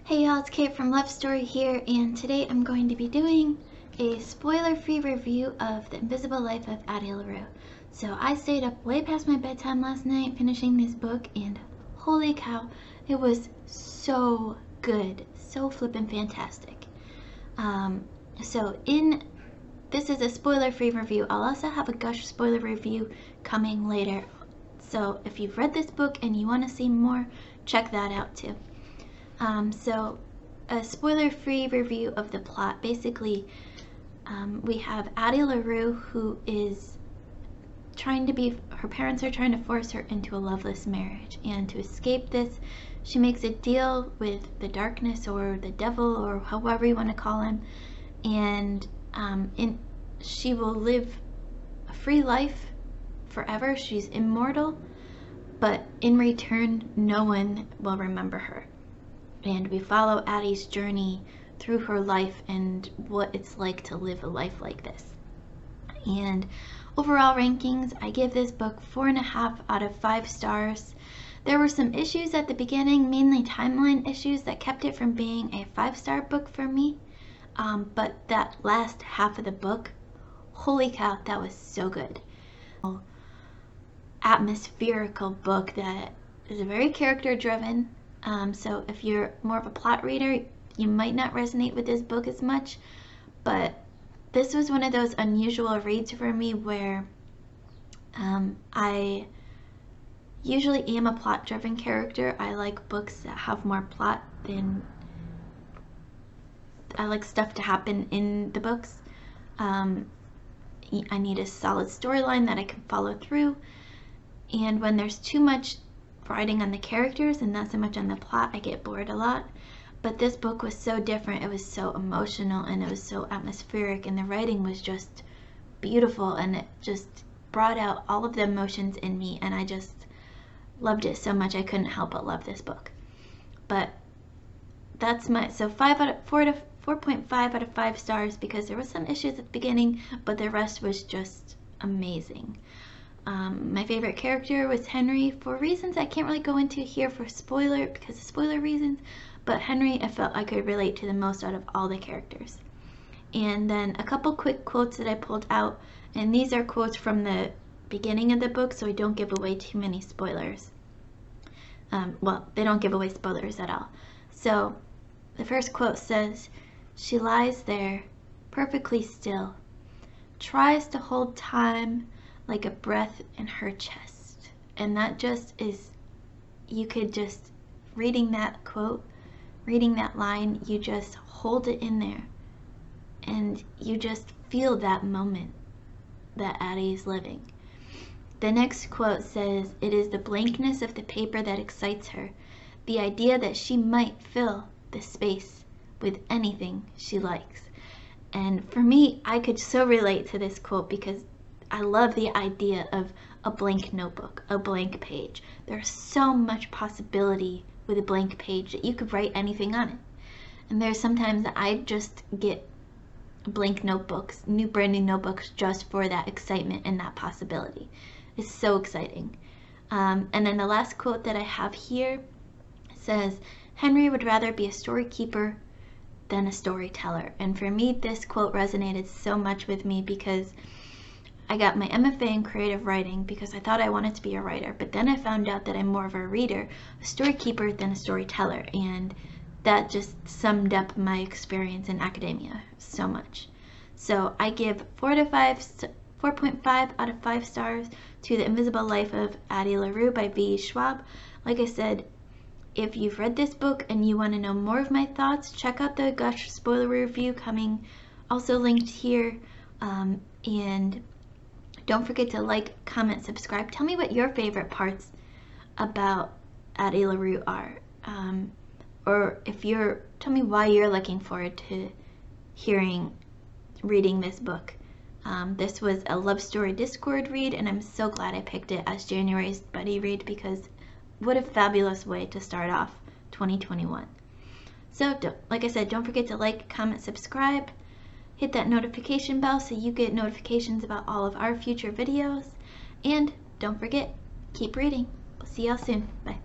Hey y'all, it's Kate from Love Story here, and today I'm going to be doing a spoiler-free review of The Invisible Life of Addie LaRue. So I stayed up way past my bedtime last night finishing this book, and holy cow, it was so good, so flippin' fantastic. This is a spoiler-free review. I'll also have a gush spoiler review coming later. So if you've read this book and you want to see more, check that out too. So a spoiler-free review of the plot. Basically, we have Addie LaRue, who is her parents are trying to force her into a loveless marriage, and to escape this, she makes a deal with the darkness or the devil or however you want to call him, and she will live a free life forever. She's immortal, but in return, no one will remember her. And we follow Addie's journey through her life and what it's like to live a life like this. And overall rankings, I give this book 4.5 out of 5 stars. There were some issues at the beginning, mainly timeline issues, that kept it from being a 5-star book for me. But that last half of the book, holy cow, that was so good. Atmospherical book that is very character driven. So if you're more of a plot reader, you might not resonate with this book as much, but this was one of those unusual reads for me where I usually am a plot-driven character. I like books that have more plot than I like stuff to happen in the books. I need a solid storyline that I can follow through, and when there's too much writing on the characters and not so much on the plot, I get bored a lot. But this book was so different. It was so emotional and it was so atmospheric, and the writing was just beautiful, and it just brought out all of the emotions in me, and I just loved it so much. I couldn't help but love this book. But that's my 4.5 out of 5 stars, because there were some issues at the beginning, but the rest was just amazing. My favorite character was Henry, for reasons I can't really go into here because of spoiler reasons, but Henry, I felt I could relate to the most out of all the characters. And then a couple quick quotes that I pulled out, and these are quotes from the beginning of the book, so I don't give away too many spoilers. Well, they don't give away spoilers at all. So the first quote says, "She lies there, perfectly still, tries to hold time like a breath in her chest." And that just is, you could just, reading that quote, reading that line, you just hold it in there and you just feel that moment that Addie is living. The next quote says, "It is the blankness of the paper that excites her, the idea that she might fill the space with anything she likes." And for me, I could so relate to this quote, because I love the idea of a blank notebook, a blank page. There's so much possibility with a blank page that you could write anything on it. And there's sometimes that I just get blank notebooks, brand new notebooks, just for that excitement and that possibility. It's so exciting. And then the last quote that I have here says, "Henry would rather be a story keeper than a storyteller." And for me, this quote resonated so much with me, because I got my MFA in creative writing because I thought I wanted to be a writer, but then I found out that I'm more of a reader, a story keeper than a storyteller, and that just summed up my experience in academia so much. So I give 4.5 out of 5 stars to The Invisible Life of Addie LaRue by V. Schwab. Like I said, if you've read this book and you want to know more of my thoughts, check out the gush spoiler review coming, also linked here, and don't forget to like, comment, subscribe. Tell me what your favorite parts about Addie LaRue are. Or tell me why you're looking forward to reading this book. This was a Love Story Discord read, and I'm so glad I picked it as January's buddy read, because what a fabulous way to start off 2021. So, like I said, don't forget to like, comment, subscribe. Hit that notification bell so you get notifications about all of our future videos. And don't forget, keep reading. We'll see y'all soon. Bye.